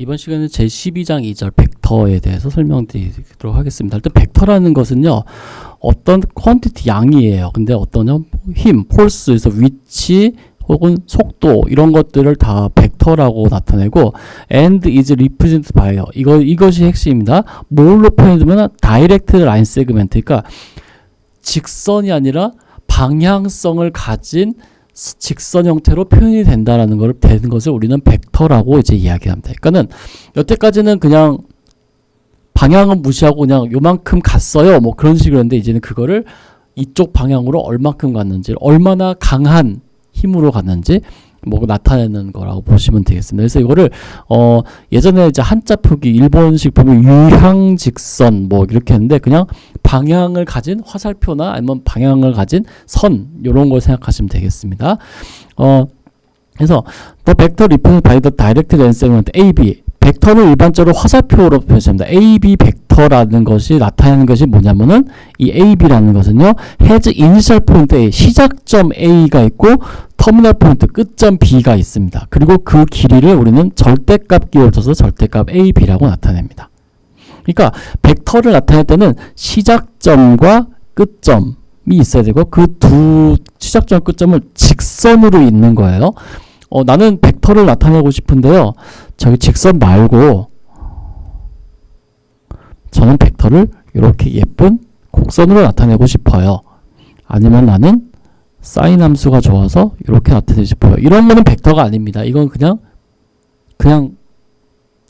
이번 시간에 제12장 2절 벡터에 대해서 설명드리도록 하겠습니다. 일단 벡터라는 것은요, 어떤 퀀티티 양이에요. 근데 어떤 힘, 폴스에서 위치 혹은 속도 이런 것들을 다 벡터라고 나타내고 and is represented by 이것이 핵심입니다. 뭘로 표현해주면 다이렉트 라인 세그멘트, 그러니까 직선이 아니라 방향성을 가진 직선 형태로 표현이 된다라는 되는 것을 우리는 벡터라고 이제 이야기합니다. 그러니까는 여태까지는 그냥 방향은 무시하고 그냥 요만큼 갔어요. 뭐 그런 식으로 했는데 이제는 그거를 이쪽 방향으로 얼마큼 갔는지, 얼마나 강한 힘으로 갔는지 뭐 나타내는 거라고 보시면 되겠습니다. 그래서 이거를 예전에 이제 한자 표기 일본식 보면 유향직선 뭐 이렇게 했는데 그냥 방향을 가진 화살표나 아니면 방향을 가진 선 이런 걸 생각하시면 되겠습니다. 그래서 the vector represented by the direct line segment AB, 벡터는 일반적으로 화살표로 표시합니다. AB 벡터라는 것이 나타내는 것이 뭐냐면은 이 AB라는 것은요, has initial point A, 시작점 A가 있고 터미널 포인트 끝점 B가 있습니다. 그리고 그 길이를 우리는 절대값 끼워줘서 절대값 AB라고 나타냅니다. 그러니까 벡터를 나타낼 때는 시작점과 끝점이 있어야 되고 그 두 시작점 끝점을 직선으로 있는 거예요. 나는 벡터를 나타내고 싶은데요, 저기 직선 말고 저는 벡터를 이렇게 예쁜 곡선으로 나타내고 싶어요. 아니면 나는 사인 함수가 좋아서 이렇게 나타내고 싶어요. 이런 거는 벡터가 아닙니다. 이건 그냥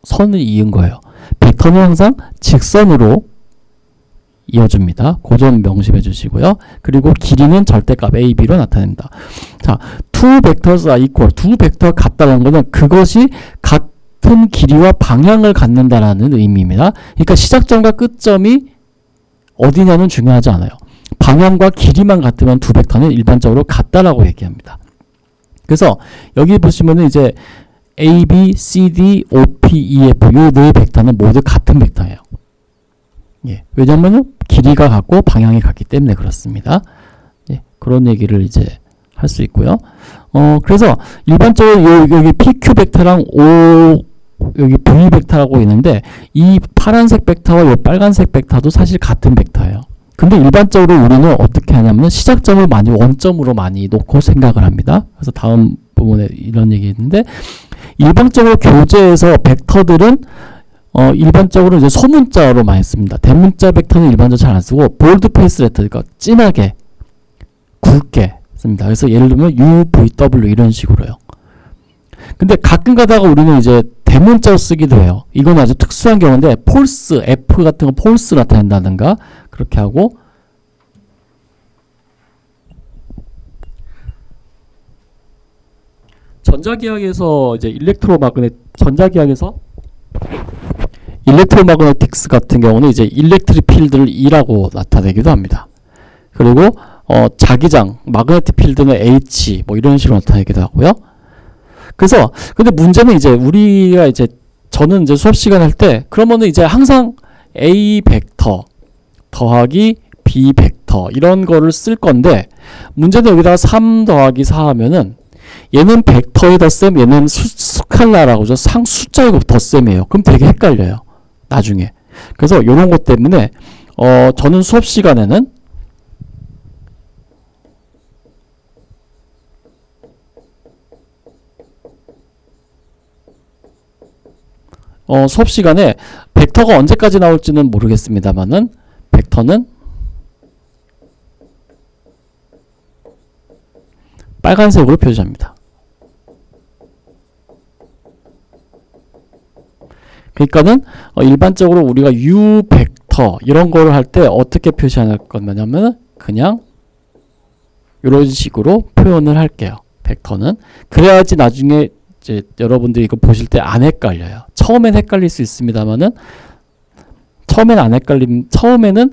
선을 이은 거예요. 벡터는 항상 직선으로 이어줍니다. 그 점 명심해 주시고요. 그리고 길이는 절대값 AB로 나타냅니다. 자, two vectors are equal. 두 벡터가 같다는 것은 그것이 같은 길이와 방향을 갖는다라는 의미입니다. 그러니까 시작점과 끝점이 어디냐는 중요하지 않아요. 방향과 길이만 같으면 두 벡터는 일반적으로 같다라고 얘기합니다. 그래서 여기 보시면은 이제 A, B, C, D, O, P, E, F 이 네 벡터는 모두 같은 벡터예요. 예, 왜냐면은 길이가 같고 방향이 같기 때문에 그렇습니다. 예, 그런 얘기를 이제 할 수 있고요. 그래서 일반적으로 여기 PQ 벡터랑 O 여기 V 벡터라고 있는데 이 파란색 벡터와 이 빨간색 벡터도 사실 같은 벡터예요. 근데 일반적으로 우리는 어떻게 하냐면 시작점을 많이 원점으로 많이 놓고 생각을 합니다. 그래서 다음 부분에 이런 얘기 있는데 일반적으로 교재에서 벡터들은 일반적으로 이제 소문자로 많이 씁니다. 대문자 벡터는 일반적으로 잘 안 쓰고 볼드페이스 레터, 그러니까 진하게 굵게 씁니다. 그래서 예를 들면 U, V, W 이런 식으로요. 근데 가끔 가다가 우리는 이제 대문자로 쓰기도 해요. 이건 아주 특수한 경우인데 폴스, F 같은 거 폴스 나타낸다든가 그렇게 하고, 전자기학에서 이제 일렉트로마그네틱스 같은 경우는 이제 일렉트릭 필드를 E라고 나타내기도 합니다. 그리고 자기장, 마그네틱 필드는 H 뭐 이런 식으로 나타내기도 하고요. 그래서 근데 문제는 이제 저는 이제 수업 시간 할 때 그러면은 이제 항상 A 벡터 더하기 B 벡터 이런 거를 쓸 건데 문제는 여기다가 3 더하기 4 하면은 얘는 벡터의 덧셈, 얘는 스칼라라고 하죠. 숫자의 덧셈이에요. 그럼 되게 헷갈려요, 나중에. 그래서 이런 것 때문에 저는 수업 시간에는 수업 시간에 벡터가 언제까지 나올지는 모르겠습니다만은 벡터는 빨간색으로 표시합니다. 그러니까는 일반적으로 우리가 U 벡터 이런 거를 할 때 어떻게 표시할 거냐면은 그냥 이런 식으로 표현을 할게요. 벡터는 그래야지 나중에 이제 여러분들이 이거 보실 때 안 헷갈려요. 처음엔 헷갈릴 수 있습니다만은 처음에는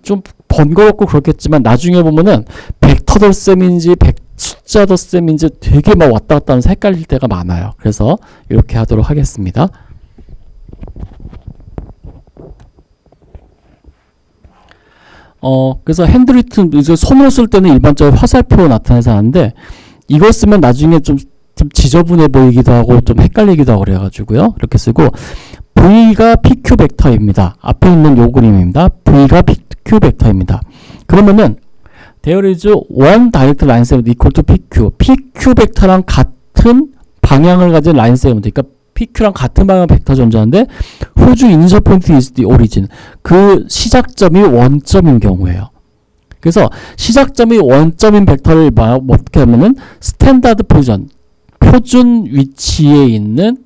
좀 번거롭고 그렇겠지만 나중에 보면은 벡터 덧셈인지 숫자 덧셈인지 되게 막 왔다 갔다 하면서 헷갈릴 때가 많아요. 그래서 이렇게 하도록 하겠습니다. 그래서 핸드리튼 이제 손으로 쓸 때는 일반적으로 화살표로 나타내서 하는데 이걸 쓰면 나중에 좀 좀 지저분해 보이기도 하고 좀 헷갈리기도 하고 그래가지고요. 이렇게 쓰고 V가 PQ 벡터입니다. 앞에 있는 요 그림입니다. V가 PQ 벡터입니다. 그러면은 there is one direct line segment equal to PQ. PQ 벡터랑 같은 방향을 가진 라인 세그먼트, 그러니까 PQ랑 같은 방향 벡터 존재하는데 whose initial point is the origin. 그 시작점이 원점인 경우예요. 그래서 시작점이 원점인 벡터를 어떻게 하면은 스탠다드 포지션, 표준 위치에 있는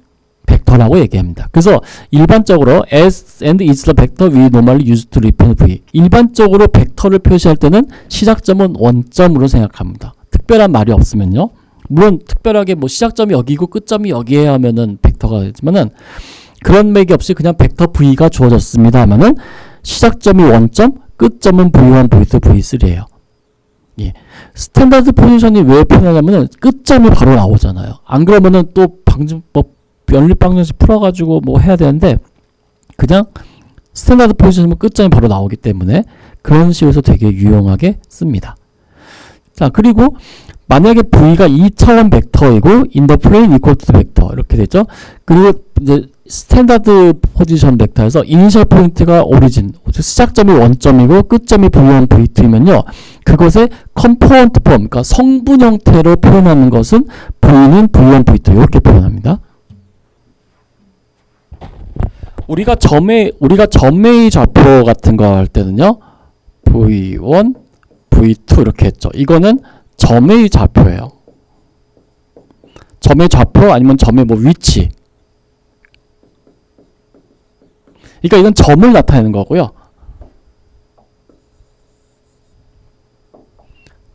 벡터라고 얘기합니다. 그래서 일반적으로 S and is the vector we normally use to represent V. 일반적으로 벡터를 표시할 때는 시작점은 원점으로 생각합니다. 특별한 말이 없으면요. 물론 특별하게 뭐 시작점이 여기고 끝점이 여기에 하면은 벡터가 되지만은 그런 맥이 없이 그냥 벡터 V가 주어졌습니다 하면은 시작점이 원점, 끝점은 V1, V2, V3예요. 예. 스탠다드 포지션이 왜 표현하냐면은 끝점이 바로 나오잖아요. 안 그러면은 또 방정법 연립방정식 풀어가지고 뭐 해야 되는데 그냥 스탠다드 포지션이면 끝점이 바로 나오기 때문에 그런 식으로 되게 유용하게 씁니다. 자, 그리고 만약에 V가 2차원 벡터이고 in the plane equal to 벡터 이렇게 되죠. 그리고 이제 스탠다드 포지션 벡터에서 이니셜 포인트가 오리진, 시작점이 원점이고 끝점이 V1, V2이면요. 그것의 컴포넌트 폼, 그러니까 성분 형태로 표현하는 것은 V는 V1, V2 이렇게 표현합니다. 우리가 점의 좌표 같은 거 할 때는요. V1, V2 이렇게 했죠. 이거는 점의 좌표예요. 점의 좌표 아니면 점의 뭐 위치. 그러니까 이건 점을 나타내는 거고요.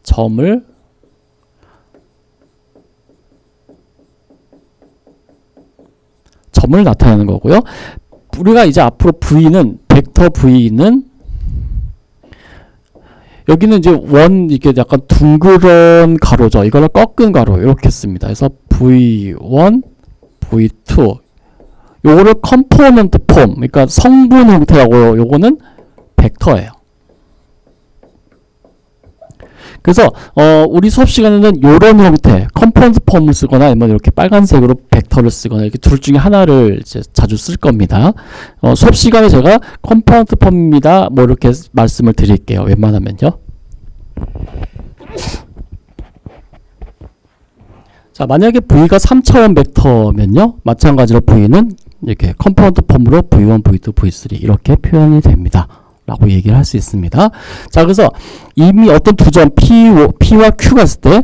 점을 나타내는 거고요. 우리가 이제 앞으로 V는 벡터 V는 여기는 이제 이게 약간 둥그런 가로죠. 이거를 꺾은 가로 이렇게 씁니다. 그래서 V1, V2 요거를 컴포넌트 폼, 그러니까 성분 형태라고 요거는 벡터예요. 그래서 우리 수업 시간에는 요런 형태 컴포넌트 폼을 쓰거나 아니면 이렇게 빨간색으로 벡터를 쓰거나 이렇게 둘 중에 하나를 이제 자주 쓸 겁니다. 수업 시간에 제가 컴포넌트 폼입니다. 뭐 이렇게 말씀을 드릴게요. 웬만하면요. 자, 만약에 V가 3차원 벡터면요. 마찬가지로 V는 이렇게 컴포넌트 폼으로 V1, V2, V3 이렇게 표현이 됩니다. 라고 얘기를 할 수 있습니다. 자, 그래서 이미 어떤 두 점 P와 Q가 있을 때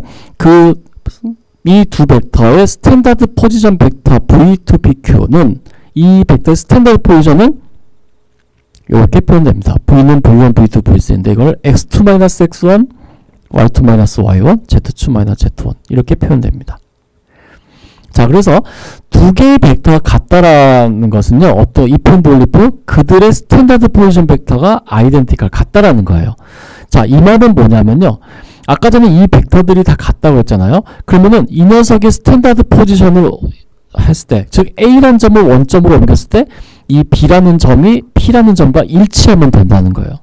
이 두 벡터의 스탠다드 포지션 벡터 V2, PQ는 이 벡터의 스탠다드 포지션은 이렇게 표현됩니다. V는 V1, V2, V3인데 이걸 X2-X1, Y2-Y1, Z2-Z1 이렇게 표현됩니다. 자, 그래서 두 개의 벡터가 같다라는 것은요. 어떤 if and only if 그들의 스탠다드 포지션 벡터가 아이덴티컬 같다라는 거예요. 자, 이 말은 뭐냐면요. 아까 전에 이 벡터들이 다 같다고 했잖아요. 그러면은 이 녀석의 스탠다드 포지션을 했을 때, 즉 A라는 점을 원점으로 옮겼을 때 이 B라는 점이 P라는 점과 일치하면 된다는 거예요.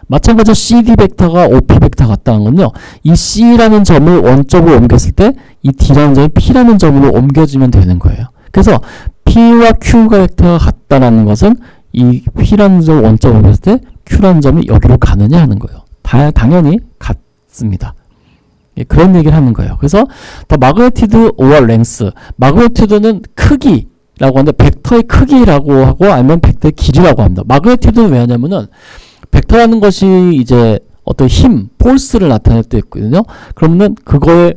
마찬가지로 CD 벡터가 OP 벡터 같다는 건요. 이 C라는 점을 원점으로 옮겼을 때 이 D라는 점이 P라는 점으로 옮겨지면 되는 거예요. 그래서 P와 Q 벡터가 같다는 것은 이 P라는 점을 원점으로 옮겼을 때 Q라는 점이 여기로 가느냐 하는 거예요. 당연히 같습니다. 예, 그런 얘기를 하는 거예요. 그래서 the magnitude or length, magnitude는 크기라고 하는데 벡터의 크기라고 하고 아니면 벡터의 길이라고 합니다. magnitude는 왜 하냐면은 벡터라는 것이 이제 어떤 힘, 폴스를 나타낼 때 있거든요. 그러면은 그거의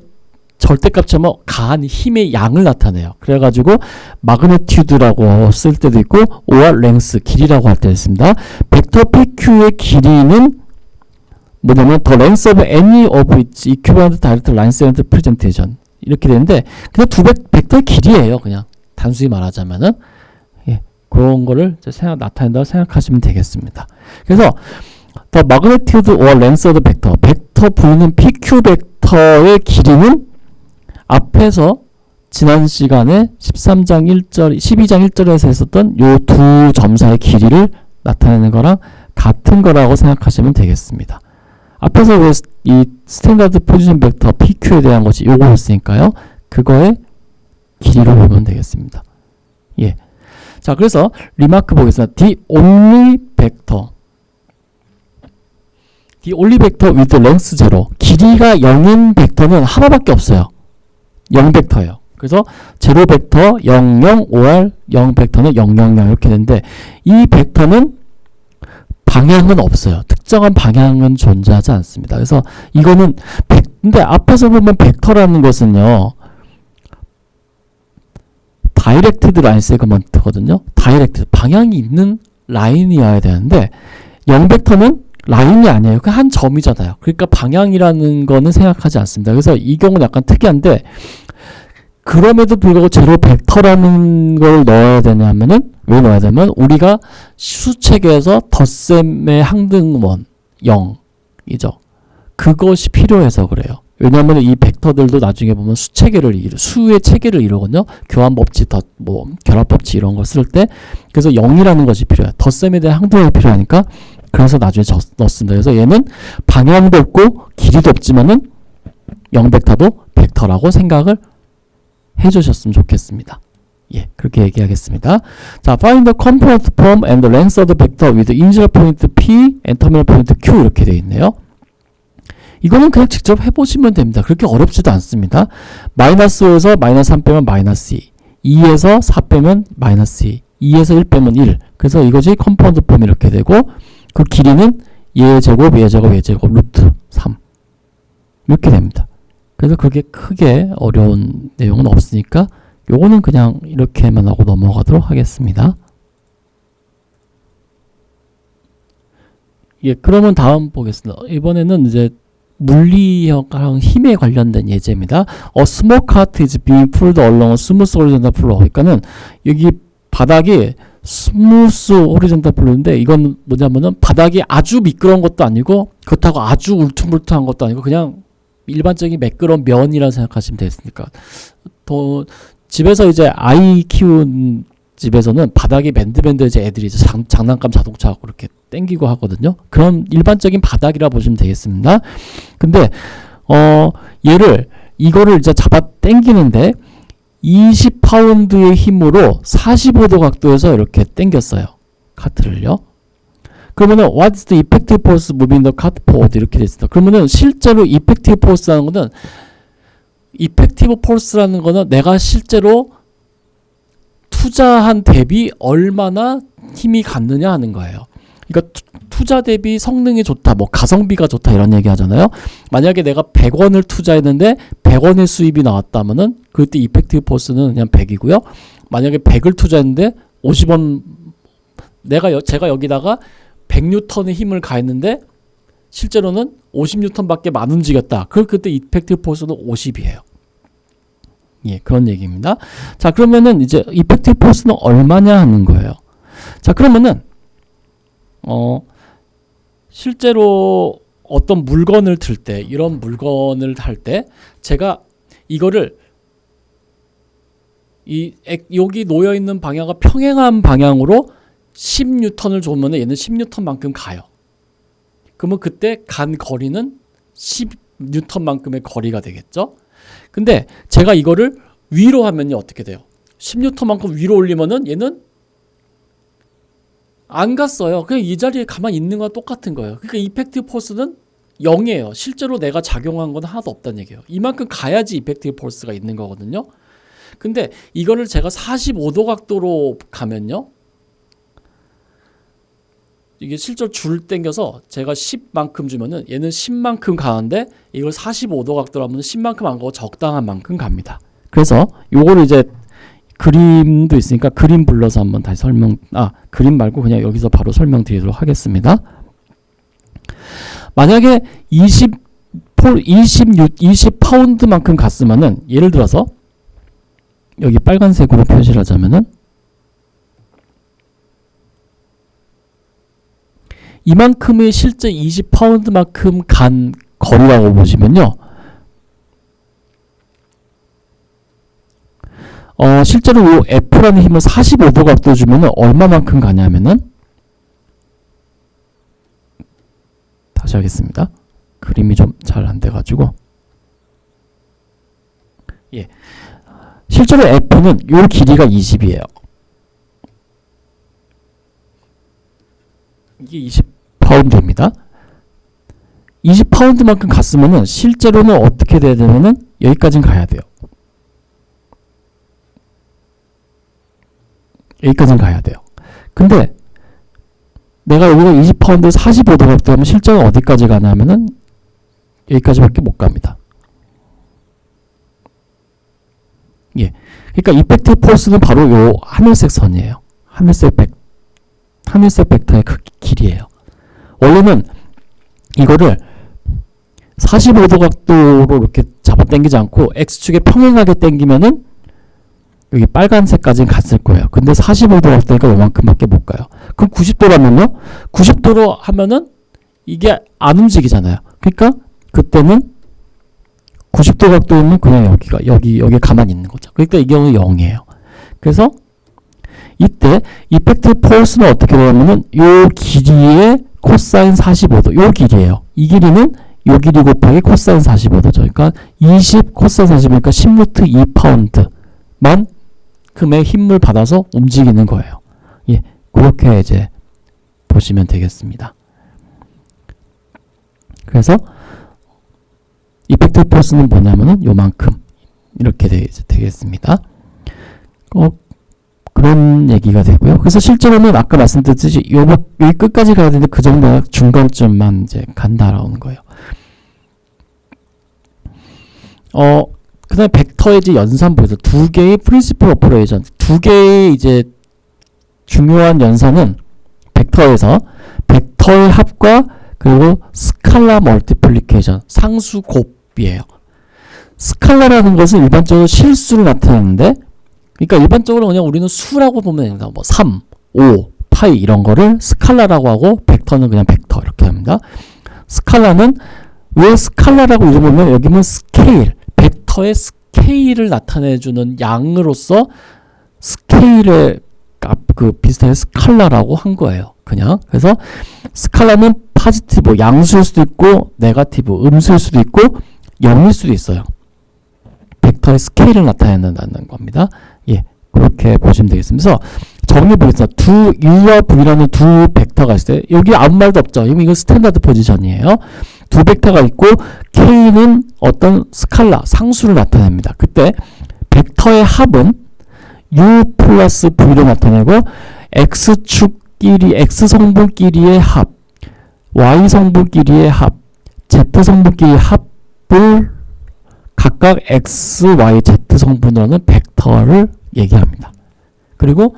절대값이 뭐 가한 힘의 양을 나타내요. 그래가지고 마그네튜드라고 쓸 때도 있고 or length, 길이라고 할 때도 있습니다. 벡터 PQ의 길이는 뭐냐면 the length of any of its equivalent direct line segment presentation 이렇게 되는데 그냥 두 벡터의 길이에요. 그냥 단순히 말하자면은 예, 그런 거를 나타낸다고 생각하시면 되겠습니다. 그래서 the magnitude or length of the vector, 벡터 V는 PQ 벡터의 길이는 앞에서 지난 시간에 12장 1절에서 했었던 요 두 점사의 길이를 나타내는 거랑 같은 거라고 생각하시면 되겠습니다. 앞에서 왜 이 스탠다드 포지션 벡터 PQ에 대한 것이 요거였으니까요. 그거의 길이로 보면 되겠습니다. 예. 자, 그래서 리마크 보겠습니다. The only vector with length 0. 길이가 0인 벡터는 하나밖에 없어요. 0 벡터예요. 그래서 0 벡터 0, 0, 5R 0 벡터는 0, 0, 0 이렇게 되는데 이 벡터는 방향은 없어요. 특정한 방향은 존재하지 않습니다. 그래서 이거는 근데 앞에서 보면 벡터라는 것은요. 다이렉트드 라인 세그먼트거든요. 다이렉트 방향이 있는 라인이어야 되는데 0 벡터는 라인이 아니에요. 그 한 점이잖아요. 그러니까 방향이라는 거는 생각하지 않습니다. 그래서 이 경우는 약간 특이한데 그럼에도 불구하고 제로 벡터라는 걸 넣어야 되냐면은 왜 넣어야 되냐면 우리가 수체계에서 덧셈의 항등원 0이죠. 그것이 필요해서 그래요. 왜냐하면 이 벡터들도 나중에 보면 수의 체계를 이루거든요. 교환법칙, 결합법칙 이런 걸 쓸 때 그래서 0이라는 것이 필요해요. 덧셈에 대한 항등원이 필요하니까 그래서 나중에 넣습니다. 그래서 얘는 방향도 없고 길이도 없지만은 0벡터도 벡터라고 생각을 해주셨으면 좋겠습니다. 예, 그렇게 얘기하겠습니다. 자, find the component from and the length of the vector with initial point P and terminal point Q 이렇게 되어 있네요. 이거는 그냥 직접 해보시면 됩니다. 그렇게 어렵지도 않습니다. 마이너스 5에서 마이너스 3 빼면 마이너스 2, 2에서 4 빼면 마이너스 2, 2에서 1 빼면 1. 그래서 이것이 컴파운드 폼 이렇게 되고 그 길이는 얘 제곱, 얘 제곱, 얘 제곱, 루트 3 이렇게 됩니다. 그래서 그게 크게 어려운 내용은 없으니까 요거는 그냥 이렇게만 하고 넘어가도록 하겠습니다. 예, 그러면 다음 보겠습니다. 이번에는 이제 물리학랑 힘에 관련된 예제입니다. A small cart is being pulled along a smooth horizontal floor. 그러니까는 여기 바닥이 스무스 호리존탈 플로어인데 이건 뭐냐면은 바닥이 아주 미끄러운 것도 아니고 그렇다고 아주 울퉁불퉁한 것도 아니고 그냥 일반적인 매끄러운 면이라 생각하시면 되겠으니까 더 집에서 이제 아이 키운 집에서는 바닥이 밴드밴드해서 애들이 이제 장난감 자동차 하고 이렇게 땡기고 하거든요. 그런 일반적인 바닥이라 보시면 되겠습니다. 근데 이거를 이제 잡아 땡기는데 20파운드의 힘으로 45도 각도에서 이렇게 당겼어요. 카트를요. 그러면은 what is the effective force moving the cart forward 이렇게 됐습니다. 그러면은 실제로 effective force라는 거는 effective force라는 거는 내가 실제로 투자한 대비 얼마나 힘이 갔느냐 하는 거예요. 그러니까 투자 대비 성능이 좋다, 뭐 가성비가 좋다 이런 얘기 하잖아요. 만약에 내가 100원을 투자했는데 100원의 수입이 나왔다면은 그때 이펙티브 포스는 그냥 100이고요. 만약에 100을 투자했는데 50원 제가 여기다가 100뉴턴의 힘을 가했는데 실제로는 50뉴턴밖에 안 움직였다. 그때 이펙티브 포스는 50이에요. 예, 그런 얘기입니다. 자, 그러면은 이제 이펙티브 포스는 얼마냐 하는 거예요. 자, 그러면은 실제로 어떤 물건을 들 때, 이런 물건을 할 때 제가 이거를 여기 놓여 있는 방향과 평행한 방향으로 10뉴턴을 주면 얘는 10뉴턴만큼 가요. 그러면 그때 간 거리는 10뉴턴만큼의 거리가 되겠죠? 근데 제가 이거를 위로 하면요 어떻게 돼요? 10뉴턴만큼 위로 올리면은 얘는 안 갔어요. 그냥 이 자리에 가만히 있는 거랑 똑같은 거예요. 그러니까 이펙티브 포스는 0이에요. 실제로 내가 작용한 건 하나도 없다는 얘기예요. 이만큼 가야지 이펙티브 포스가 있는 거거든요. 근데 이거를 제가 45도 각도로 가면요. 이게 실제로 줄 당겨서 제가 10만큼 주면은 얘는 10만큼 가는데 이걸 45도 각도로 하면 10만큼 안 가고 적당한 만큼 갑니다. 그래서 요거를 이제 그림도 있으니까 그림 불러서 한번 다시 그림 말고 그냥 여기서 바로 설명드리도록 하겠습니다. 만약에 20파운드만큼 갔으면은 예를 들어서 여기 빨간색으로 표시를 하자면은 이만큼의 실제 20파운드만큼 간 거리라고 보시면요. 실제로 이 F라는 힘을 45도 각도 주면은 얼마만큼 가냐면은 다시 하겠습니다. 그림이 좀 잘 안 돼가지고 실제로 F는 요 길이가 20이에요. 이게 20파운드입니다. 20파운드만큼 갔으면은 실제로는 어떻게 돼야 되면은 여기까지는 가야 돼요. 여기까지는 가야 돼요. 근데 내가 여기가 20파운드 45도가 되면 실제로 어디까지 가냐면은 여기까지밖에 못 갑니다. 예. 그러니까 이펙트 포스는 바로 요 하늘색 선이에요. 하늘색 벡터의 그 길이에요. 원래는 이거를 45도 각도로 이렇게 잡아 당기지 않고 X축에 평행하게 당기면은 여기 빨간색까지는 갔을 거예요. 근데 45도 각도니까 요만큼밖에 못 가요. 그럼 90도라면요? 90도로 하면은 이게 안 움직이잖아요. 그러니까 그때는 90도 각도면 그냥 여기에 가만히 있는 거죠. 그러니까 이 경우는 0이에요. 그래서 이때 이펙트 포스는 어떻게 되냐면은 요 길이의 코사인 45도, 요 길이에요. 이 길이는 요 길이 곱하기 코사인 45도죠. 그러니까 20 코사인 45니까 10루트 2파운드만 금의 힘을 받아서 움직이는 거예요. 예, 그렇게 이제 보시면 되겠습니다. 그래서 이펙트 포스는 뭐냐면은 요만큼 이렇게 되겠습니다. 그런 얘기가 되고요. 그래서 실제로는 아까 말씀드렸듯이 여기 끝까지 가야 되는데 그 정도가 중간쯤만 이제 간다라는 거예요. 그 다음에 벡터의 이제 연산부에서 두 개의 프린시플 오퍼레이션, 두 개의 이제 중요한 연산은 벡터에서 벡터의 합과 그리고 스칼라 멀티플리케이션, 상수 곱이에요. 스칼라라는 것은 일반적으로 실수를 나타내는데, 그러니까 일반적으로 그냥 우리는 수라고 보면 됩니다. 뭐 3, 5, 파이 이런 거를 스칼라라고 하고 벡터는 그냥 벡터 이렇게 합니다. 스칼라는 왜 스칼라라고 이름을 여기 보면 스케일, 벡터의 스케일을 나타내주는 양으로서 스케일의 그 비슷하게 스칼라라고 한 거예요. 그냥. 그래서 스칼라는 파지티브, 양수일 수도 있고 네거티브, 음수일 수도 있고 0일 수도 있어요. 벡터의 스케일을 나타낸다는 겁니다. 예, 그렇게 보시면 되겠습니다. 그래서 정리해 보겠습니다. 두 U와 V라는 두 벡터가 있어요. 여기 아무 말도 없죠. 이거 스탠다드 포지션이에요. 두 벡터가 있고 K는 어떤 스칼라, 상수를 나타냅니다. 그때 벡터의 합은 U 플러스 V로 나타내고 X축끼리, X성분끼리의 합, Y성분끼리의 합, Z성분끼리의 합을 각각 X, Y, Z 성분으로는 벡터를 얘기합니다. 그리고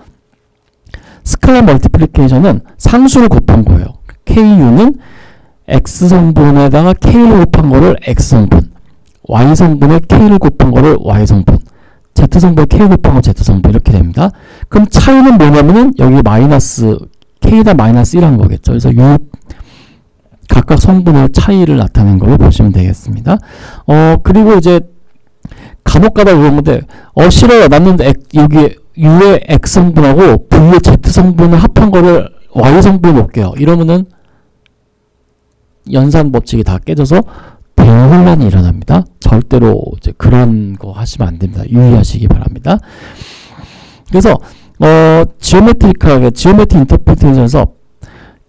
스칼라 멀티플리케이션은 상수를 곱한 거예요. KU는 X성분에다가 K를 곱한 거를 X성분, Y성분에 K를 곱한 거를 Y성분, Z성분에 K 곱한 거 Z성분 이렇게 됩니다. 그럼 차이는 뭐냐면은 여기 마이너스 K다 마이너스 1한 거겠죠. 그래서 요 각각 성분의 차이를 나타낸 걸로 보시면 되겠습니다. 그리고 이제 간혹가다 그런 건데 싫어요. 나는 여기 U의 X성분하고 V의 Z성분을 합한 거를 Y성분으로 볼게요. 이러면은 연산 법칙이 다 깨져서 대혼란이 일어납니다. 절대로 이제 그런 거 하시면 안 됩니다. 유의하시기 바랍니다. 그래서 지오메트릭하게 지오메트리 인터프리테이션에서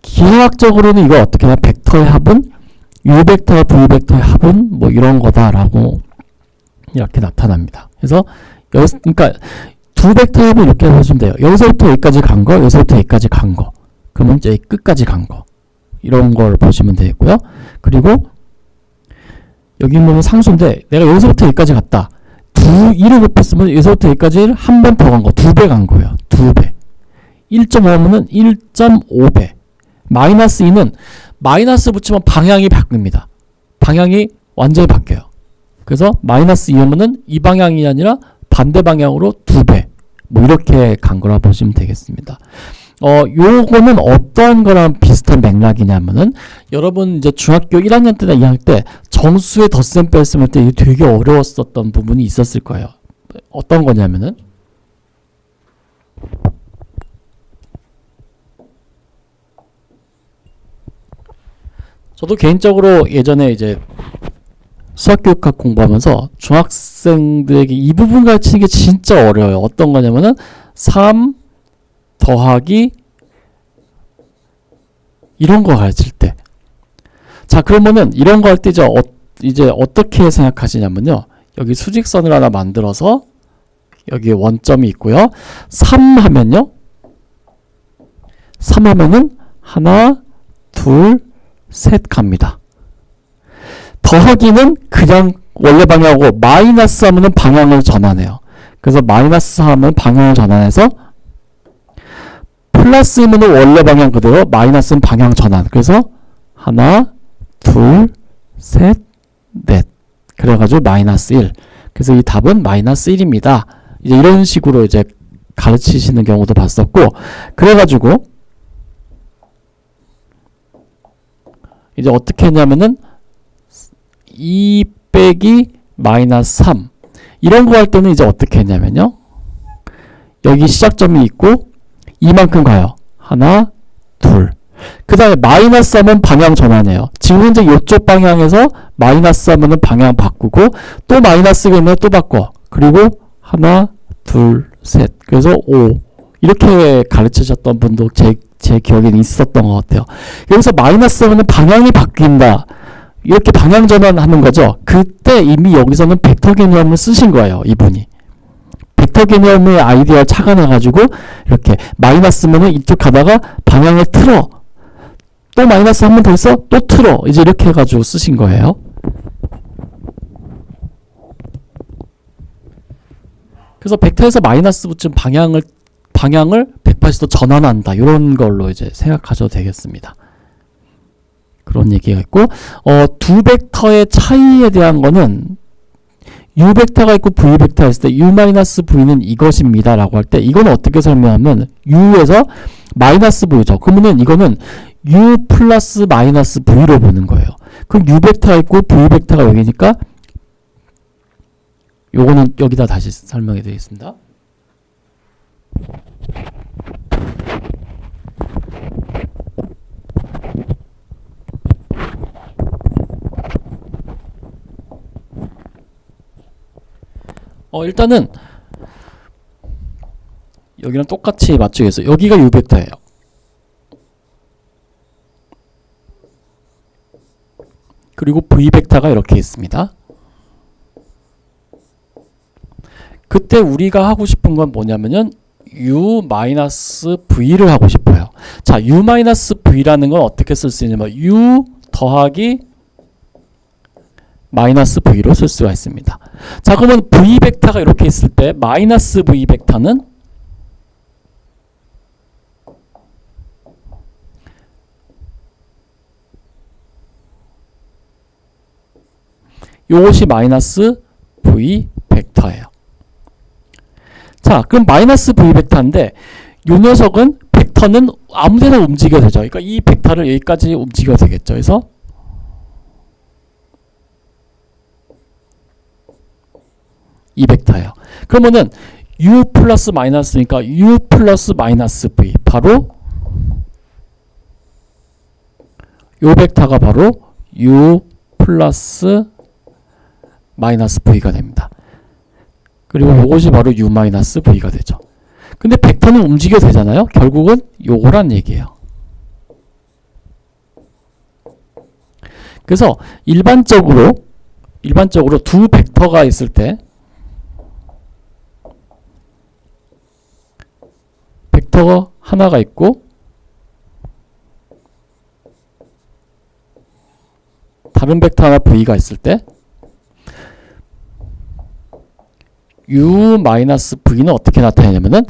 기하학적으로는 이거 어떻게 하냐, 벡터의 합은 U 벡터와 V 벡터의 합은 뭐 이런 거다라고 이렇게 나타납니다. 그래서 그러니까 두 벡터의 합은 이렇게 보시면 돼요. 여기서부터 여기까지 간 거, 여기서부터 여기까지 간 거, 그러면 이제 끝까지 간 거, 이런 걸 보시면 되겠고요. 그리고 여기 보면 상수인데 내가 여기서부터 여기까지 갔다. 2를 곱했으면 여기서부터 여기까지 한 번 더 간 거, 2배 간 거예요. 2배. 1.5하면은 1.5배. 마이너스 2는 마이너스 붙이면 방향이 바뀝니다. 방향이 완전히 바뀌어요. 그래서 마이너스 2하면은 이 방향이 아니라 반대 방향으로 2배. 뭐 이렇게 간 거라 보시면 되겠습니다. 요거는 어떤 거랑 비슷한 맥락이냐면은 여러분 이제 중학교 1학년 때나 2학년 때 정수의 덧셈 뺄셈 할 때 이게 되게 어려웠었던 부분이 있었을 거예요. 어떤 거냐면은 저도 개인적으로 예전에 이제 수학교육학 공부하면서 중학생들에게 이 부분 가르치는 게 진짜 어려워요. 어떤 거냐면은 3 더하기 이런 거 가르칠 때. 자, 그러면은 이런 거 할 때 이제 어떻게 생각하시냐면요. 여기 수직선을 하나 만들어서 여기에 원점이 있고요. 3 하면요. 3 하면은 하나, 둘, 셋 갑니다. 더하기는 그냥 원래 방향하고 마이너스 하면은 방향을 전환해요. 그래서 마이너스 하면 방향을 전환해서 플러스이면 원래 방향 그대로, 마이너스는 방향 전환. 그래서 하나, 둘, 셋, 넷. 그래가지고 마이너스 1. 그래서 이 답은 마이너스 1입니다. 이제 이런 식으로 이제 가르치시는 경우도 봤었고, 그래가지고 이제 어떻게 했냐면은 2 빼기 마이너스 3 이런 거 할 때는 이제 어떻게 했냐면요. 여기 시작점이 있고 이만큼 가요. 하나, 둘. 그 다음에 마이너스 하면 방향 전환해요. 지금 현재 이쪽 방향에서 마이너스 하면은 방향 바꾸고 또 마이너스가 있으면 또 바꿔. 그리고 하나, 둘, 셋. 그래서 5. 이렇게 가르치셨던 분도 제 기억에 있었던 것 같아요. 여기서 마이너스 하면은 방향이 바뀐다. 이렇게 방향 전환하는 거죠. 그때 이미 여기서는 벡터 개념을 쓰신 거예요. 이분이. 벡터 개념의 아이디어를 착안해가지고 이렇게 마이너스면은 이쪽 가다가 방향을 틀어. 또 마이너스 한 번 더 있어? 또 틀어. 이제 이렇게 해가지고 쓰신 거예요. 그래서 벡터에서 마이너스 붙인 방향을 180도 전환한다. 이런 걸로 이제 생각하셔도 되겠습니다. 그런 얘기가 있고, 두 벡터의 차이에 대한 거는 u 벡터가 있고 v 벡터가 있을 때 u-v는 이것입니다 라고 할 때 이건 어떻게 설명하면 u에서 마이너스 v죠. 그러면은 이거는 u 플러스 마이너스 v로 보는 거예요. 그럼 u 벡터가 있고 v 벡터가 여기니까 요거는 여기다 다시 설명해 드리겠습니다. 일단은 여기랑 똑같이 맞추겠어요. 여기가 u 벡터예요. 그리고 v 벡터가 이렇게 있습니다. 그때 우리가 하고 싶은 건 뭐냐면은 u-v를 하고 싶어요. 자, u-v라는 건 어떻게 쓸 수 있냐면 u 더하기 마이너스 v로 쓸 수가 있습니다. 자, 그러면 v 벡터가 이렇게 있을 때 마이너스 v 벡터는 요것이 마이너스 v 벡터예요. 자, 그럼 마이너스 v 벡터인데 요 녀석은 벡터는 아무데나 움직여도 되죠. 그러니까 이 벡터를 여기까지 움직여도 되겠죠. 그래서 이 벡터예요. 그러면은 u 플러스 마이너스니까 u 플러스 마이너스 v 바로 요 벡터가 바로 u 플러스 마이너스 v가 됩니다. 그리고 요것이 바로 u 마이너스 v가 되죠. 근데 벡터는 움직여도 되잖아요. 결국은 요거란 얘기예요. 그래서 일반적으로 두 벡터가 있을 때 벡터 하나가 있고 다른 벡터 하나 v가 있을 때 u-v는 어떻게 나타내냐면은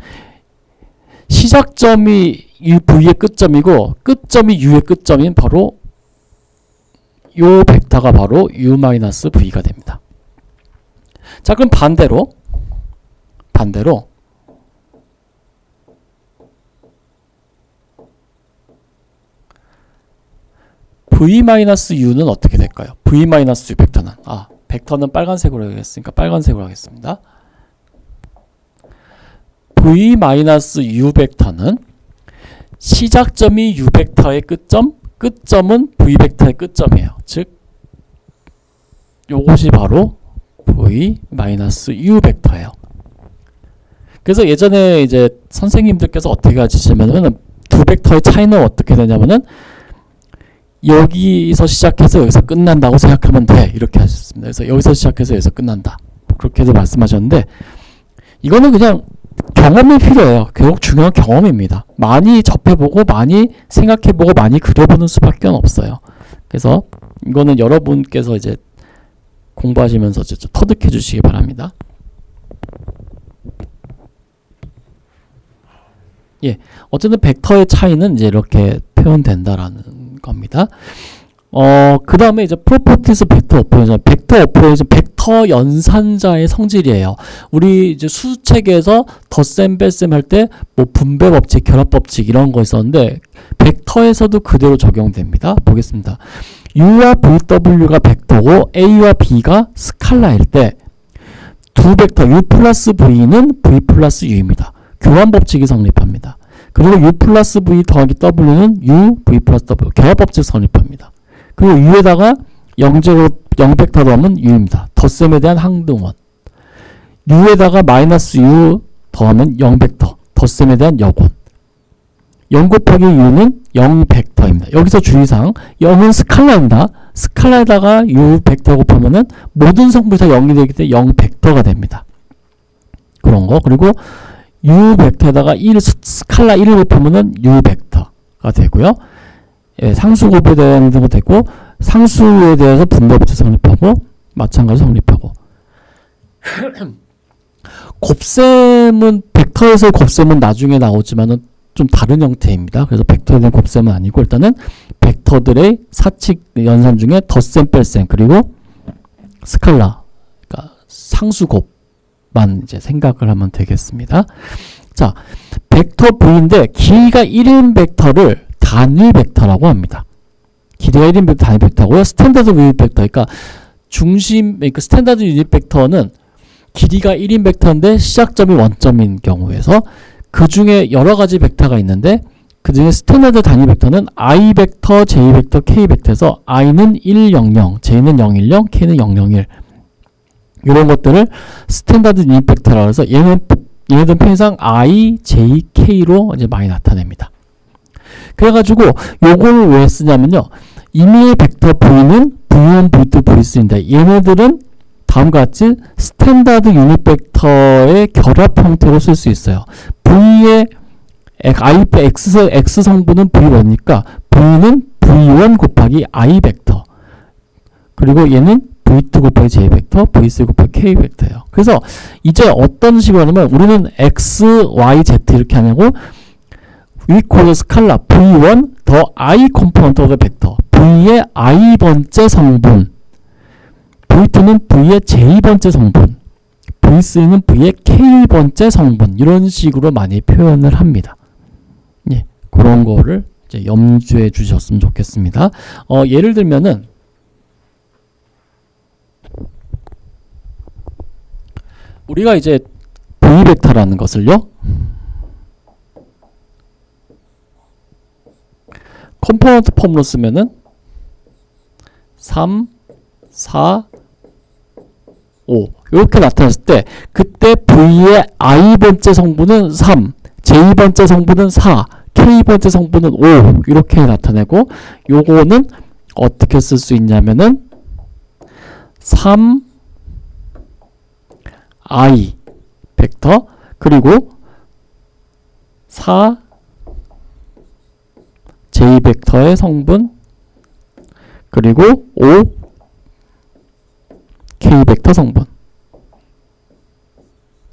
시작점이 v의 끝점이고 끝점이 u의 끝점인 바로 요 벡터가 바로 u-v가 됩니다. 자, 그럼 반대로 v-u는 어떻게 될까요? v-u 벡터는 벡터는 빨간색으로 하겠으니까 빨간색으로 하겠습니다. v-u 벡터는 시작점이 u 벡터의 끝점, 끝점은 v 벡터의 끝점이에요. 즉 요것이 바로 v-u 벡터예요. 그래서 예전에 이제 선생님들께서 어떻게 가르치시면은 두 벡터의 차이는 어떻게 되냐면은 여기서 시작해서 여기서 끝난다고 생각하면 돼, 이렇게 하셨습니다. 그래서 여기서 시작해서 여기서 끝난다, 그렇게도 말씀하셨는데, 이거는 그냥 경험이 필요해요. 결국 중요한 경험입니다. 많이 접해보고 많이 생각해보고 많이 그려보는 수밖에 없어요. 그래서 이거는 여러분께서 이제 공부하시면서 이제 터득해 주시기 바랍니다. 예, 어쨌든 벡터의 차이는 이제 이렇게 표현된다라는 겁니다. 그 다음에 이제 properties 벡터 오퍼레이션. 벡터 오퍼레이션, 벡터 연산자의 성질이에요. 우리 이제 수책에서 덧셈 뺄셈 할 때 뭐 분배 법칙, 결합 법칙 이런 거 있었는데 벡터에서도 그대로 적용됩니다. 보겠습니다. U와 VW가 벡터고 A와 B가 스칼라일 때 두 벡터 U 플러스 V는 V 플러스 U입니다. 교환 법칙이 성립합니다. 그리고 U 플러스 V 더하기 W는 U, V 플러스 W, 결합 법칙 성립합니다. 그리고 U에다가 0벡터 더하면 U입니다. 덧셈에 대한 항등원. U에다가 마이너스 U 더하면 0벡터, 덧셈에 대한 역원. 0 곱하기 U는 0벡터입니다. 여기서 주의사항, 0은 스칼라입니다. 스칼라에다가 U 벡터 곱하면은 모든 성분이 다 0이 되기 때문에 0벡터가 됩니다. 그런 거. 그리고 U 벡터에다가 1, 스칼라 1을 곱하면은 U 벡터가 되고요. 예, 상수 곱에 대한 것도 되고, 상수에 대해서 분배법칙 성립하고, 마찬가지로 성립하고. 곱셈은, 벡터에서의 곱셈은 나중에 나오지만은 좀 다른 형태입니다. 그래서 벡터에 대한 곱셈은 아니고, 일단은 벡터들의 사칙 연산 중에 덧셈, 뺄셈, 그리고 스칼라, 그러니까 상수 곱만 이제 생각을 하면 되겠습니다. 자, 벡터 V인데, 길이가 1인 벡터를 단위 벡터라고 합니다. 길이가 1인 벡터 단위 벡터고요. 스탠다드 유닛 벡터, 그러니까 그러니까 스탠다드 유닛 벡터는 길이가 1인 벡터인데 시작점이 원점인 경우에서 그 중에 여러 가지 벡터가 있는데 그 중에 스탠다드 단위 벡터는 I 벡터, J 벡터, K 벡터에서 I는 100, J는 010, K는 001 이런 것들을 스탠다드 유닛 벡터라고 해서 얘네들 편의상 I, J, K로 이제 많이 나타냅니다. 그래가지고 요거를 왜 쓰냐면요, 임의의 벡터 V는 V1, V2, V3인데 얘네들은 다음과 같이 스탠다드 유닛 벡터의 결합 형태로 쓸 수 있어요. V의 X 성분은 V1이니까 V는 V1 곱하기 I 벡터, 그리고 얘는 V2 곱하기 J 벡터, V3 곱하기 K 벡터예요. 그래서 이제 어떤 식으로 하냐면 우리는 X, Y, Z 이렇게 하냐고 we call 스칼라 V1 더 I component of the vector. V의 I번째 성분, V2는 V의 J번째 성분, V3는 V의 K번째 성분, 이런 식으로 많이 표현을 합니다. 예, 그런 거를 이제 염두해 주셨으면 좋겠습니다. 예를 들면은 우리가 이제 V 벡터라는 것을요, 컴포넌트 폼으로 쓰면은 3, 4, 5 이렇게 나타났을 때 그때 V의 I번째 성분은 3, J번째 성분은 4, K번째 성분은 5 이렇게 나타내고, 요거는 어떻게 쓸 수 있냐면은 3 I 벡터 그리고 4 J 벡터의 성분 그리고 5 K 벡터 성분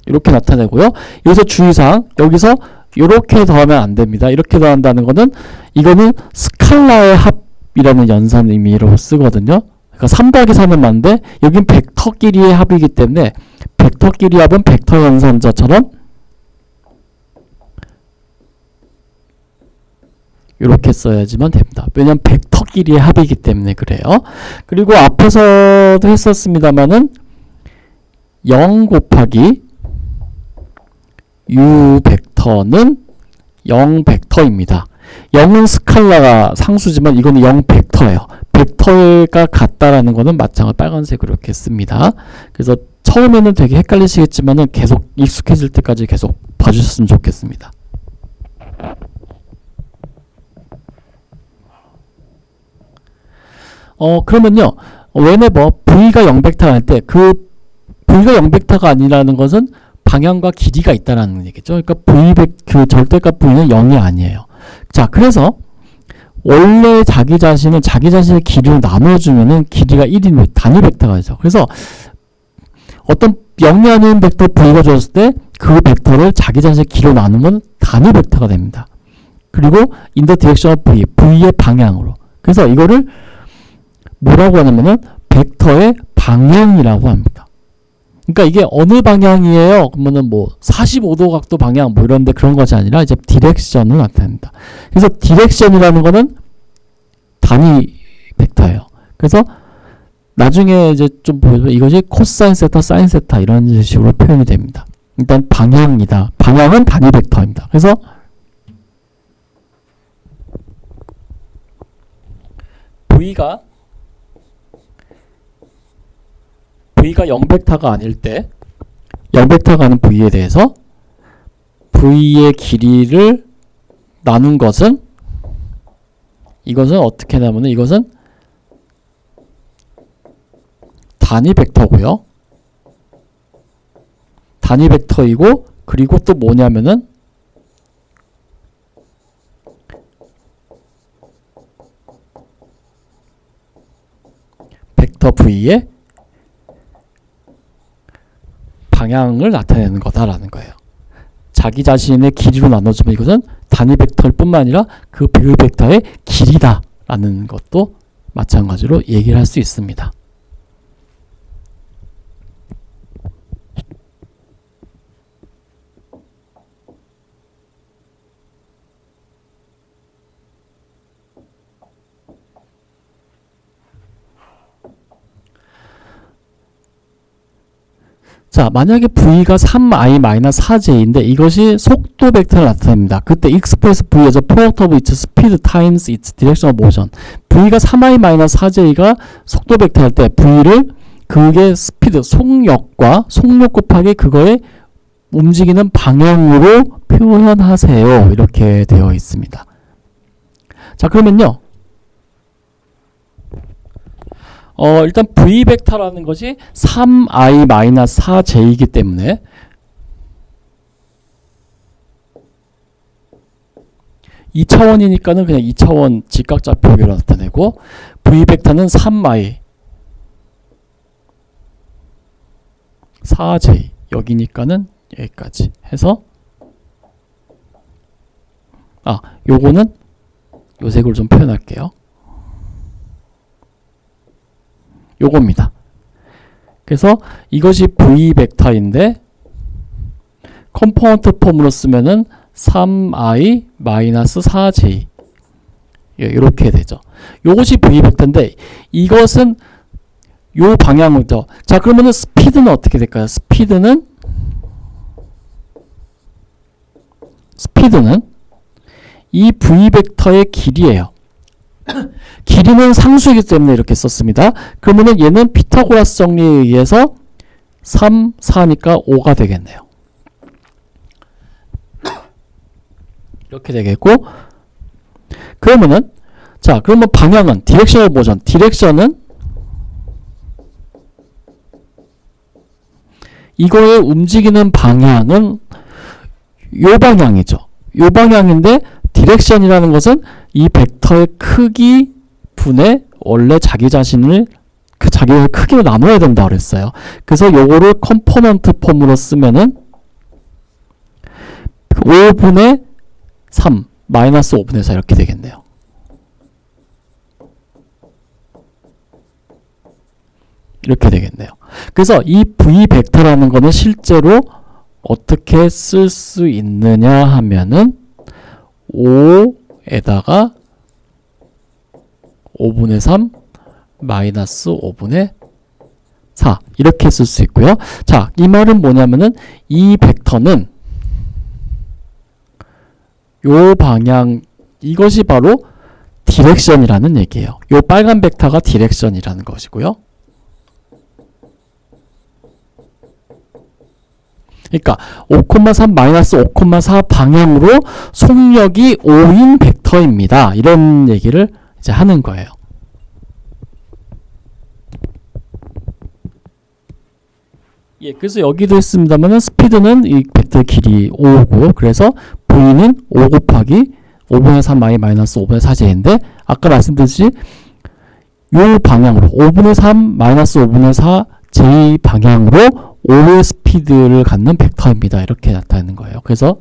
이렇게 나타내고요. 여기서 주의사항, 여기서 이렇게 더하면 안 됩니다. 이렇게 더한다는 거는 이거는 스칼라의 합이라는 연산 의미로 쓰거든요. 그러니까 3 더하기 3은 맞는데 여긴 벡터끼리의 합이기 때문에 벡터끼리 합은 벡터 연산자처럼 이렇게 써야지만 됩니다. 왜냐면 벡터끼리의 합이기 때문에 그래요. 그리고 앞에서도 했었습니다만은 0 곱하기 U 벡터는 0 벡터입니다. 0은 스칼라가 상수지만 이거는 0 벡터예요. 벡터가 같다라는 거는 마찬가지로 빨간색으로 이렇게 씁니다. 그래서 처음에는 되게 헷갈리시겠지만은 계속 익숙해질 때까지 계속 봐주셨으면 좋겠습니다. 그러면요, whenever v가 0벡터가 할 때 그 v가 0벡터가 아니라는 것은 방향과 길이가 있다라는 얘기죠. 그러니까 그 절대값 v는 0이 아니에요. 자, 그래서 원래 자기 자신의 길이로 나눠주면은 길이가 1인 단위 벡터가 되죠. 그래서 어떤 0이 아닌 벡터 v가 주었을 때 그 벡터를 자기 자신의 길이로 나누면 단위 벡터가 됩니다. 그리고 in the direction of v의 방향으로. 그래서 이거를 뭐라고 하냐면은 벡터의 방향이라고 합니다. 그러니까 이게 어느 방향이에요? 그러면은 뭐 45도 각도 방향 뭐 이런데 그런 것이 아니라 이제 디렉션을 나타냅니다. 그래서 디렉션이라는 거는 단위 벡터예요. 그래서 나중에 이제 좀 보여주면 이것이 코사인 세타, 사인 세타 이런 식으로 표현이 됩니다. 일단 방향이다. 방향은 단위 벡터입니다. 그래서 V가 0벡터가 아닐 때 0벡터가 아닌 V에 대해서 V의 길이를 나눈 것은 이것은 어떻게 나오면 이것은 단위 벡터고요. 단위 벡터이고 그리고 또 뭐냐면은 벡터 V의 방향을 나타내는 거다라는 거예요. 자기 자신의 길이로 나눠주면 이것은 단위 벡터일 뿐만 아니라 그 그 벡터의 길이다라는 것도 마찬가지로 얘기를 할 수 있습니다. 자, 만약에 V가 3i-4j인데 이것이 속도 벡터를 나타냅니다. 그때 express V에서 product of its speed times its direction of motion. V가 3i-4j가 속도 벡터 할 때 V를 그게 스피드, 속력 곱하기 그거의 움직이는 방향으로 표현하세요. 이렇게 되어 있습니다. 자, 그러면요. 일단 V 벡터라는 것이 3i-4j이기 때문에 이 차원이니까는 그냥 2차원 직각좌표기로 나타내고 V 벡터는 3i 4j 여기니까는 여기까지 해서 요거는 요 색으로 좀 표현할게요. 요겁니다. 그래서 이것이 V 벡터인데 컴포넌트 폼으로 쓰면은 3i-4j 이렇게 되죠. 요것이 V 벡터인데 이것은 요 방향이죠. 자, 그러면은 스피드는 어떻게 될까요? 스피드는 이 V 벡터의 길이에요. 길이는 상수이기 때문에 이렇게 썼습니다. 그러면은 얘는 피타고라스 정리에 의해서 3, 4니까 5가 되겠네요. 이렇게 되겠고, 그러면은 자, 그러면 방향은 디렉셔널 모션. 디렉션은 이거의 움직이는 방향은 요 방향이죠. 요 방향인데 디렉션이라는 것은 이 벡터의 크기 분의 원래 자기 자신을 자기의 크기로 나눠야 된다 그랬어요. 그래서 요거를 컴포넌트 폼으로 쓰면은 5분의 3 마이너스 5분의 4 이렇게 되겠네요. 이렇게 되겠네요. 그래서 이 V 벡터라는 거는 실제로 어떻게 쓸 수 있느냐 하면은 5에다가 5분의 3 마이너스 5분의 4 이렇게 쓸 수 있고요. 자, 이 말은 뭐냐면은 이 벡터는 요 방향 이것이 바로 디렉션이라는 얘기예요. 요 빨간 벡터가 디렉션이라는 것이고요. 그러니까 5,3 마이너스 5,4 방향으로 속력이 5인 벡터입니다. 이런 얘기를 이제 하는 거예요. 예, 그래서 여기도 했습니다만은 스피드는 이 벡터 길이 5고, 그래서 V는 5 곱하기 5분의 3 마이너스 5분의 4제인데, 아까 말씀드렸듯이 요 방향으로 5분의 3 마이너스 5분의 4 j 방향으로 5의 스피드를 갖는 벡터입니다. 이렇게 나타내는 거예요. 그래서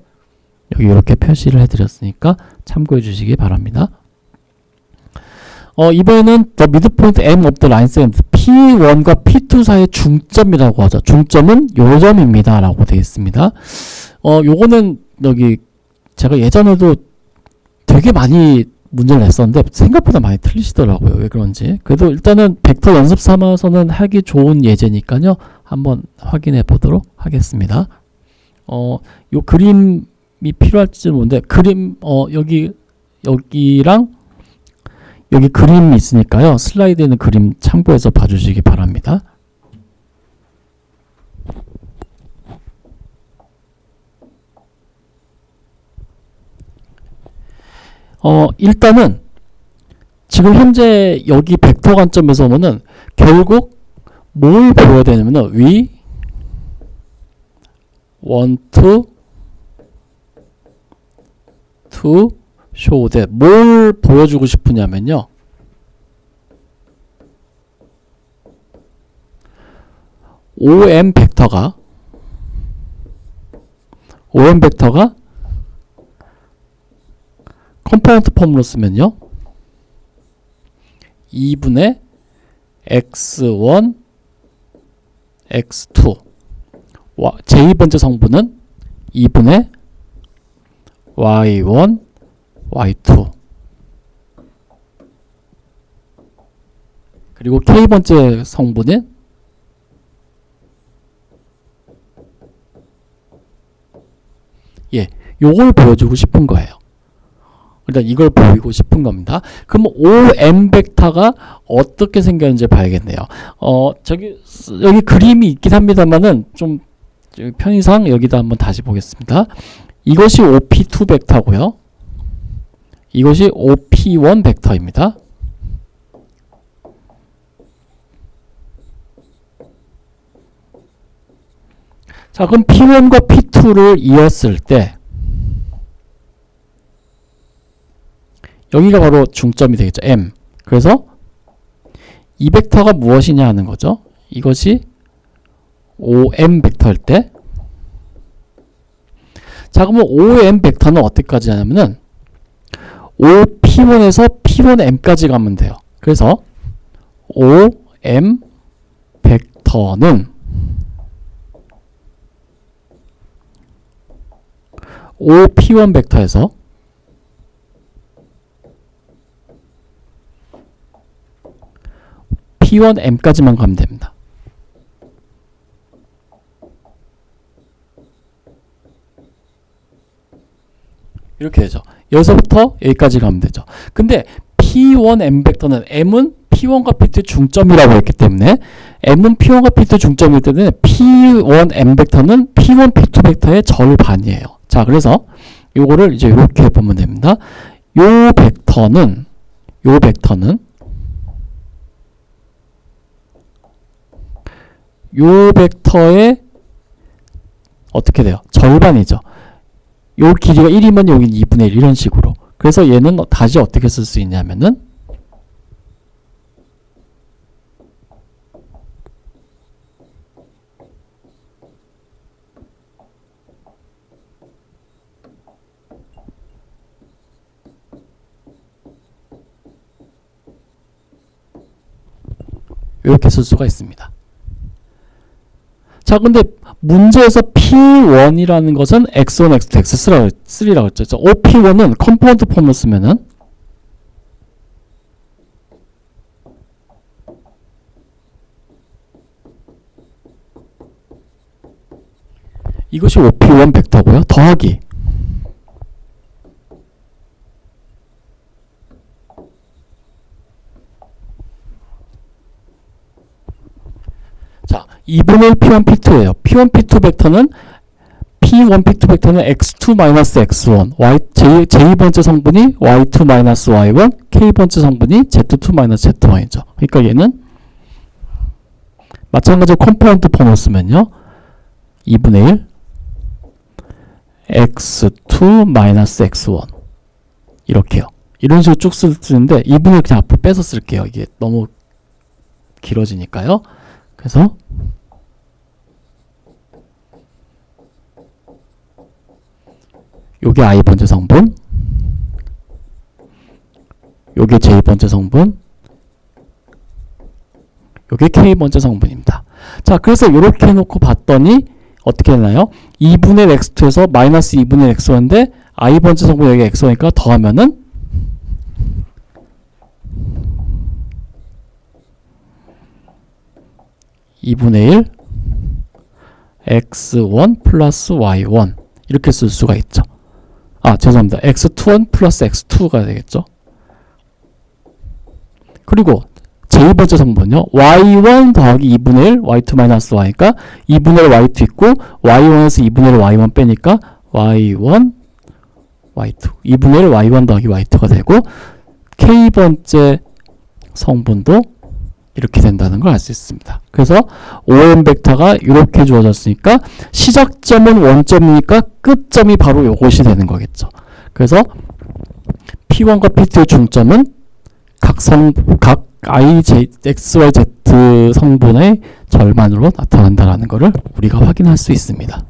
여기 이렇게 표시를 해드렸으니까 참고해 주시기 바랍니다. 이번에는 the midpoint M of the line segment P1과 P2 사이의 중점이라고 하죠. 중점은 요 점입니다. 라고 되어 있습니다. 요거는 여기 제가 예전에도 되게 많이 문제를 냈었는데 생각보다 많이 틀리시더라고요. 왜 그런지. 그래도 일단은 벡터 연습 삼아서는 하기 좋은 예제니까요. 한번 확인해 보도록 하겠습니다. 요 그림이 필요할지 모르는데 그림 여기랑 여기 그림이 있으니까요. 슬라이드에 있는 그림 참고해서 봐주시기 바랍니다. 일단은 지금 현재 여기 벡터 관점에서 보면은 결국 뭘 보여야 되냐면은 we want to show that 뭘 보여주고 싶으냐면요. OM 벡터가 컴포넌트 폼으로 쓰면요. 2분의 x1, x2 제2번째 성분은 2분의 y1, y2 그리고 k번째 성분은 요걸 보여주고 싶은 거예요. 일단 이걸 보이고 싶은 겁니다. 그럼 OM 벡터가 어떻게 생겼는지 봐야겠네요. 여기 그림이 있긴 합니다만은 좀 편의상 여기다 한번 다시 보겠습니다. 이것이 OP2 벡터고요. 이것이 OP1 벡터입니다. 자, 그럼 P1과 P2를 이었을 때 여기가 바로 중점이 되겠죠. M. 그래서 이 벡터가 무엇이냐 하는 거죠. 이것이 OM 벡터일 때 자, 그러면 OM 벡터는 어디까지 하냐면은 OP1에서 P1M까지 가면 돼요. 그래서 OM 벡터는 OP1 벡터에서 P1M까지만 가면 됩니다. 이렇게 되죠. 여기서부터 여기까지 가면 되죠. 근데 P1M 벡터는 M은 P1과 P2 중점이라고 했기 때문에 M은 P1과 P2 중점이기 때문에 P1M 벡터는 P1, P2 벡터의 절반이에요. 자, 그래서 요거를 이제 이렇게 보면 됩니다. 요 벡터는 요 벡터의 어떻게 돼요? 절반이죠. 요 길이가 1이면 여긴 2분의 1 이런 식으로. 그래서 얘는 다시 어떻게 쓸 수 있냐면은 이렇게 쓸 수가 있습니다. 자, 근데 문제에서 P1이라는 것은 X1, X2, X3라고 했죠. OP1은 컴포넌트 폼을 쓰면은 이것이 OP1 벡터고요. 더하기 자, 2분의 1 P1, P2예요. P1, P2 벡터는 P1, P2 벡터는 x2-x1, j2번째 성분이 y2-y1, k번째 성분이 z2-z1이죠. 그러니까 얘는 마찬가지로 컴파운드 폼을 쓰면요. 2분의 1 x2-x1 이렇게요. 이런 식으로 쭉 쓰는데 2분의 1 그냥 앞으로 빼서 쓸게요. 이게 너무 길어지니까요. 그래서 요게 i번째 성분, 요게 j번째 성분, 요게 k번째 성분입니다. 자, 그래서 이렇게 해놓고 봤더니 어떻게 되나요? 2분의 x2에서 마이너스 2분의 x1인데 i번째 성분 여기 x1이니까 더하면은 2분의 1 x1 플러스 y1 이렇게 쓸 수가 있죠. 아, 죄송합니다. x21 플러스 x2가 되겠죠. 그리고 j 번째 성분요. y1 더하기 2분의 1 y2 마이너스 y니까 2분의 1 y2 있고 y1에서 2분의 1 y1 빼니까 y1 y2 2분의 1 y1 더하기 y2가 되고 k번째 성분도 이렇게 된다는 걸 알 수 있습니다. 그래서 OM 벡터가 이렇게 주어졌으니까 시작점은 원점이니까 끝점이 바로 이것이 되는 거겠죠. 그래서 P1과 P2의 중점은 각 I, J, X, Y, Z 성분의 절반으로 나타난다는 것을 우리가 확인할 수 있습니다.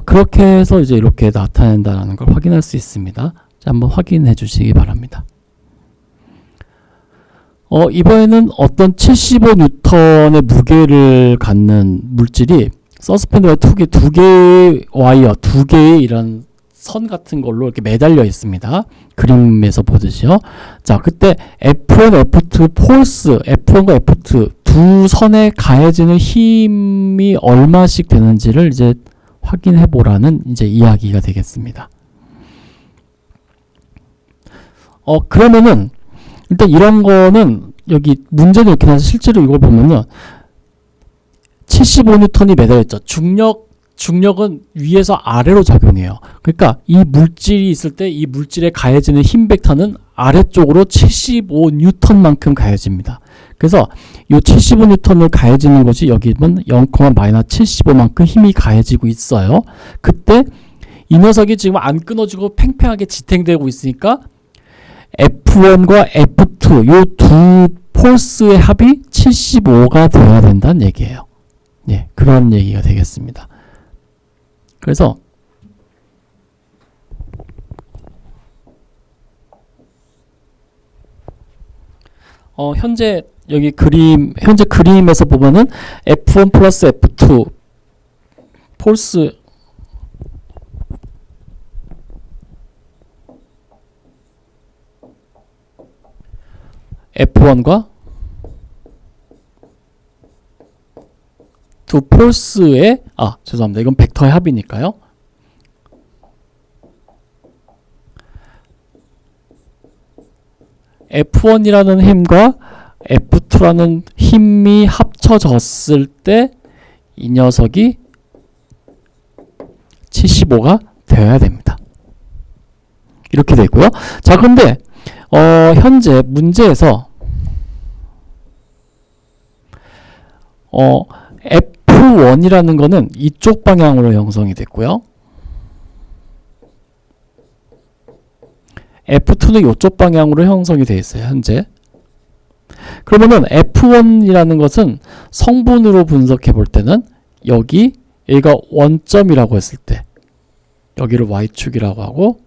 그렇게 해서 이제 이렇게 나타낸다는 걸 확인할 수 있습니다. 자, 한번 확인해 주시기 바랍니다. 이번에는 어떤 75N의 무게를 갖는 물질이 서스펜드 와이어 두 개의 와이어, 두 개의 이런 선 같은 걸로 이렇게 매달려 있습니다. 그림에서 보듯이요. 자, 그때 F1, F2 폴스, F1과 F2 두 선에 가해지는 힘이 얼마씩 되는지를 이제 확인해 보라는 이제 이야기가 되겠습니다. 그러면은 일단 이런 거는 여기 문제는 이렇게 나서 실제로 이걸 보면은 75N이 매달렸죠. 중력은 위에서 아래로 작용해요. 그러니까 이 물질이 있을 때 이 물질에 가해지는 힘 벡터는 아래쪽으로 75N만큼 가해집니다. 그래서 이 75N을 가해지는 것이 여기는 0,-75만큼 힘이 가해지고 있어요. 그때 이 녀석이 지금 안 끊어지고 팽팽하게 지탱되고 있으니까 F1과 F2 이 두 폴스의 합이 75가 되어야 된다는 얘기예요. 예, 그런 얘기가 되겠습니다. 그래서 현재 그림에서 보면은 F1 플러스 F2 폴스 F1과 두 폴스의 죄송합니다. 이건 벡터의 합이니까요. F1이라는 힘과 F2라는 힘이 합쳐졌을 때 이 녀석이 75가 되어야 됩니다. 이렇게 되고요. 자, 그런데 현재 문제에서 F1이라는 거는 이쪽 방향으로 형성이 됐고요. F2는 이쪽 방향으로 형성이 되어 있어요. 현재. 그러면은 F1이라는 것은 성분으로 분석해 볼 때는 여기가 원점이라고 했을 때 여기를 Y축이라고 하고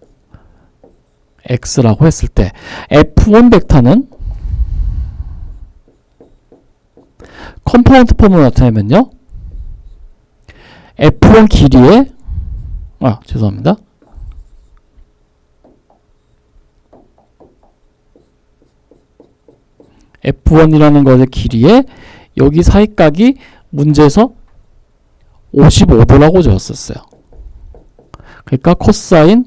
X라고 했을 때 F1 벡터는 컴파운드 폼으로 나타내면요. F1 길이에 죄송합니다. F1이라는 것의 길이에 여기 사이각이 문제에서 55도라고 적었었어요. 그러니까 코사인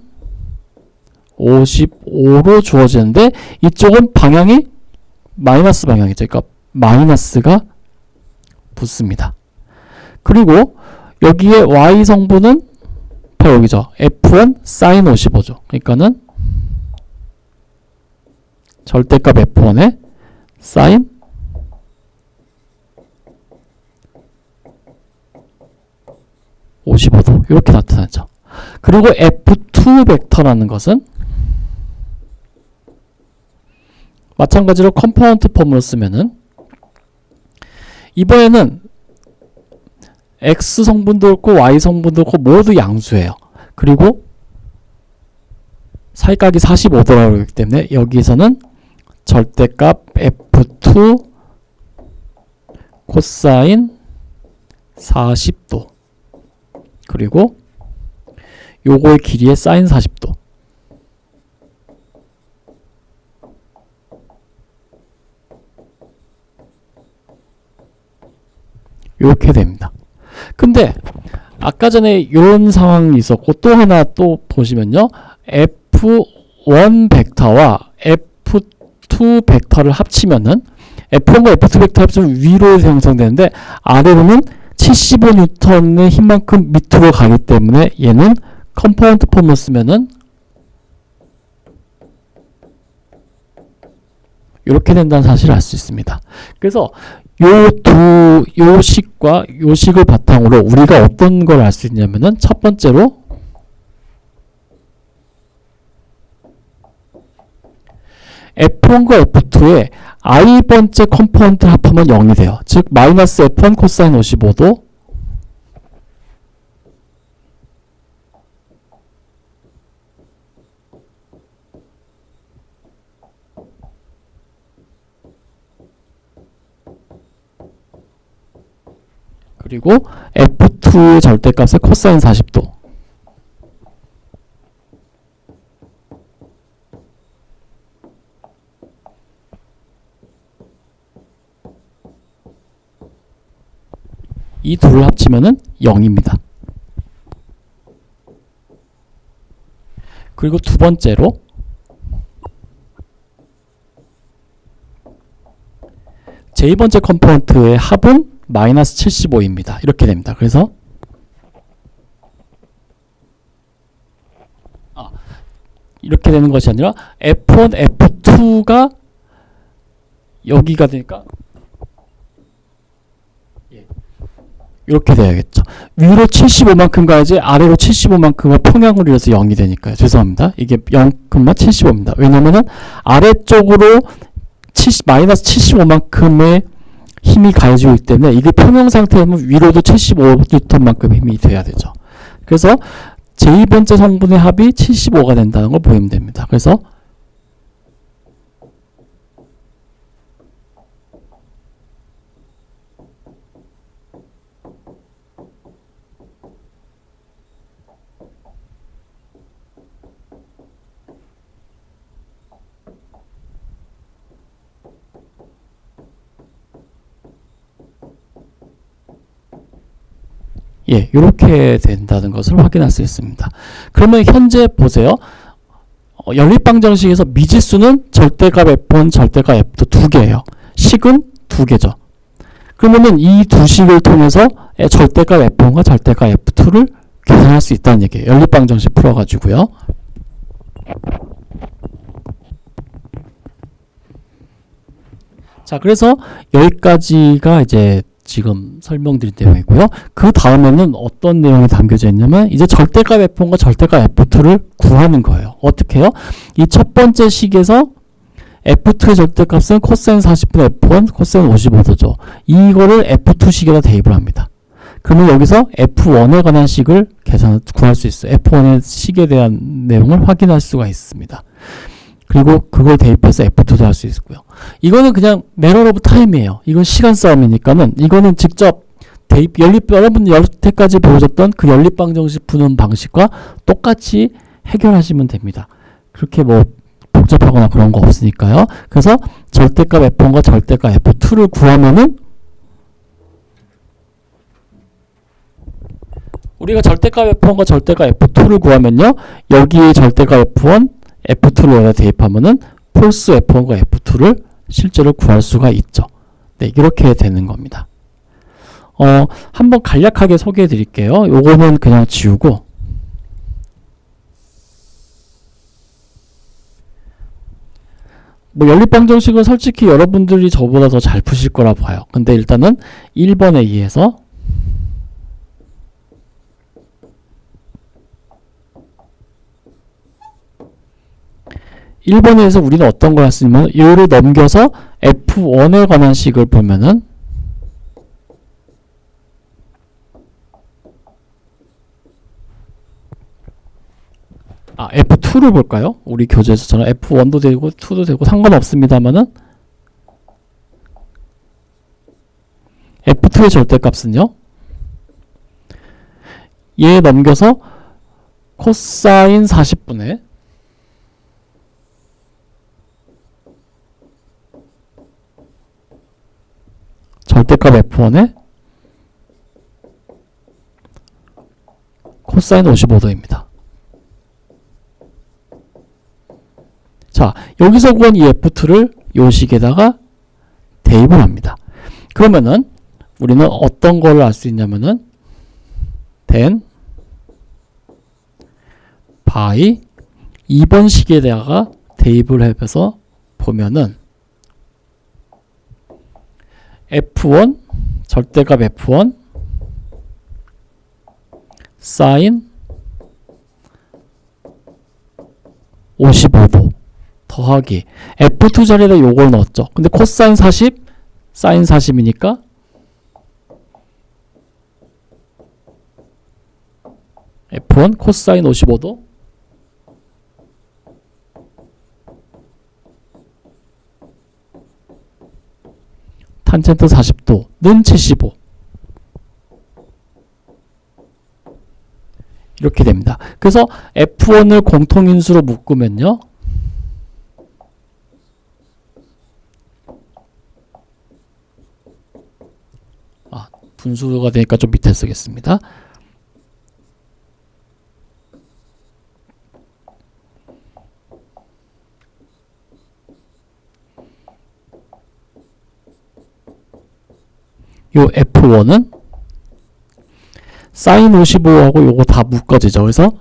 55로 주어지는데 이쪽은 방향이 마이너스 방향이죠. 그러니까 마이너스가 붙습니다. 그리고 여기에 y 성분은 바로 여기죠. F1 sin 55죠. 그러니까는 절대값 F1에 sin 55도 이렇게 나타나죠. 그리고 F2 벡터라는 것은 마찬가지로 컴포넌트 폼으로 쓰면은 이번에는 X 성분도 그렇고 Y 성분도 그렇고 모두 양수예요. 그리고 사이각이 45도라고 그러기 때문에 여기서는 절대값 F2 코사인 40도 그리고 요거의 길이의 사인 40도 이렇게 됩니다. 근데 아까 전에 이런 상황이 있었고 또 하나 또 보시면요. F1 벡터와 F2 벡터를 합치면은 F1과 F2 벡터 합치면 위로 형성되는데 아래로는 75N의 힘만큼 밑으로 가기 때문에 얘는 컴포넌트 폼을 쓰면은 이렇게 된다는 사실을 알 수 있습니다. 그래서 요 식과 요 식을 바탕으로 우리가 어떤 걸 알 수 있냐면은 첫 번째로 F1과 F2의 i번째 컴포넌트를 합하면 0이 돼요. 즉 마이너스 F1 코사인 55도 그리고 F2 절대값의 코사인 40도 이 둘을 합치면은 0입니다. 그리고 두 번째로 j 번째 컴포넌트의 합은 마이너스 75입니다. 이렇게 됩니다. 그래서 이렇게 되는 것이 아니라 F1, F2가 여기가 되니까 이렇게 돼야겠죠. 위로 75만큼 가야지 아래로 75만큼과 평행을 이뤄서 0이 되니까요. 죄송합니다. 이게 0,75입니다. 왜냐면은 아래쪽으로 마이너스 75만큼의 힘이 가해지고 있기 때문에 이게 평형 상태면 위로도 75N만큼 힘이 돼야 되죠. 그래서 j 번째 성분의 합이 75가 된다는 걸 보이면 됩니다. 그래서 이렇게 된다는 것을 확인할 수 있습니다. 그러면 현재 보세요. 연립방정식에서 미지수는 절대값 F1, 절대값 F2 두 개예요. 식은 두 개죠. 그러면은 이 두 식을 통해서 절대값 F1과 절대값 F2를 계산할 수 있다는 얘기예요. 연립방정식 풀어가지고요. 자, 그래서 여기까지가 이제 지금 설명드린 내용이고요. 그 다음에는 어떤 내용이 담겨져 있냐면 이제 절대값 F1과 절대값 F2를 구하는 거예요. 어떻게 해요? 이 첫 번째 식에서 F2의 절대값은 코사인 40분의 F1, 코사인 55도죠. 이거를 F2식에다 대입을 합니다. 그러면 여기서 F1에 관한 식을 구할 수 있어요. F1의 식에 대한 내용을 확인할 수가 있습니다. 그리고 그걸 대입해서 F2도 할 수 있고요. 이거는 그냥 매너 오브 타임이에요. 이건 시간 싸움이니까는 이거는 직접 대입 여러분 여태까지 보여줬던 그 연립방정식 푸는 방식과 똑같이 해결하시면 됩니다. 그렇게 뭐 복잡하거나 그런 거 없으니까요. 그래서 절대값 F1과 절대값 F2를 구하면은 우리가 절대값 F1과 절대값 F2를 구하면요. 여기 절대값 F1 F2를 여기다 대입하면은 폴스 F1과 F2를 실제로 구할 수가 있죠. 네, 이렇게 되는 겁니다. 한번 간략하게 소개해 드릴게요. 요거는 그냥 지우고, 뭐 연립방정식은 솔직히 여러분들이 저보다 더 잘 푸실 거라 봐요. 근데 일단은 1번에 의해서 우리는 어떤 걸 했으면 이를 넘겨서 F1에 관한 식을 보면은 F2를 볼까요? 우리 교재에서처럼 F1도 되고 2도 되고 상관없습니다만은 F2의 절대값은요, 얘 넘겨서 코사인 40분의 절대값 F1의 코사인 55도입니다. 자, 여기서 구한 이 F2를 요 식에다가 대입을 합니다. 그러면은 우리는 어떤 걸 알 수 있냐면은 then by 2번 식에다가 대입을 해서 보면은 F1 절대값 F1 사인 55도 더하기 F2 자리에다 요걸 넣었죠. 근데 코사인 40 사인 40이니까 F1 코사인 55도 탄젠트 40도는 75 이렇게 됩니다. 그래서 F1을 공통인수로 묶으면요, 분수가 되니까 좀 밑에 쓰겠습니다. 요 F1은 사인 55하고 요거 다 묶어지죠. 그래서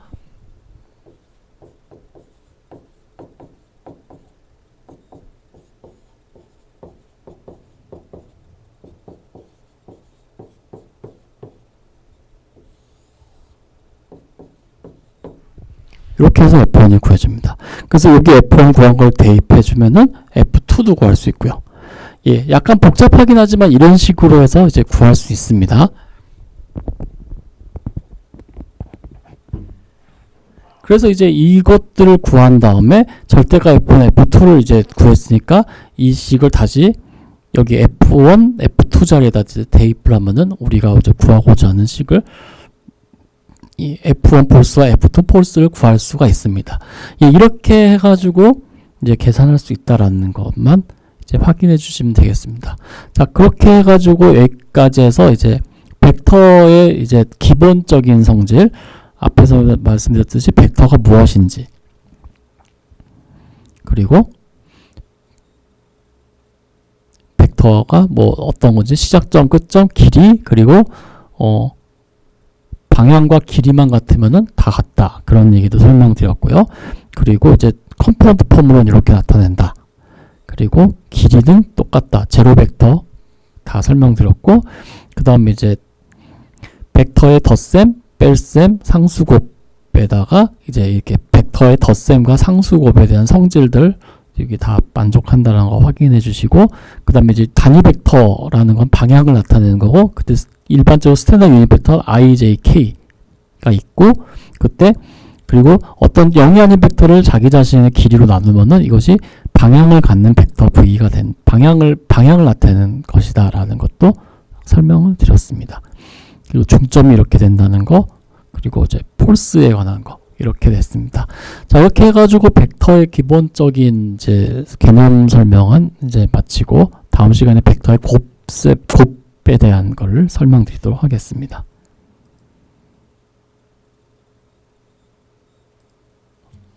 이렇게 해서 F1이 구해집니다. 그래서 여기 F1 구한 걸 대입해주면은 F2도 구할 수 있고요. 예, 약간 복잡하긴 하지만 이런 식으로 해서 이제 구할 수 있습니다. 그래서 이제 이것들을 구한 다음에 절대값 F1, F2를 이제 구했으니까 이 식을 다시 여기 F1, F2 자리에다 이제 대입을 하면은 우리가 이제 구하고자 하는 식을 이 F1 폴스와 F2 폴스를 구할 수가 있습니다. 예, 이렇게 해가지고 이제 계산할 수 있다라는 것만 이제 확인해 주시면 되겠습니다. 자, 그렇게 해가지고 여기까지 해서 이제 벡터의 이제 기본적인 성질, 앞에서 말씀드렸듯이 벡터가 무엇인지, 그리고 벡터가 뭐 어떤 건지, 시작점, 끝점, 길이, 그리고 방향과 길이만 같으면은 다 같다. 그런 얘기도 설명드렸고요. 그리고 이제 컴포넌트 폼으로는 이렇게 나타낸다. 그리고 길이는 똑같다. 제로 벡터 다 설명드렸고, 그 다음에 이제 벡터의 덧셈, 뺄셈, 상수곱에다가 이제 이렇게 벡터의 덧셈과 상수곱에 대한 성질들 여기 다 만족한다는 거 확인해 주시고, 그 다음에 이제 단위 벡터라는 건 방향을 나타내는 거고, 그때 일반적으로 스탠다드 유닛 벡터 IJK가 있고, 그때 그리고 어떤 0이 아닌 벡터를 자기 자신의 길이로 나누면은 이것이 방향을 갖는 벡터 V가 된 방향을 나타내는 것이다라는 것도 설명을 드렸습니다. 그리고 중점이 이렇게 된다는 거, 그리고 이제 폴스에 관한 거 이렇게 됐습니다. 자, 이렇게 해가지고 벡터의 기본적인 이제 개념 설명은 이제 마치고 다음 시간에 벡터의 곱에 대한 걸 설명드리도록 하겠습니다.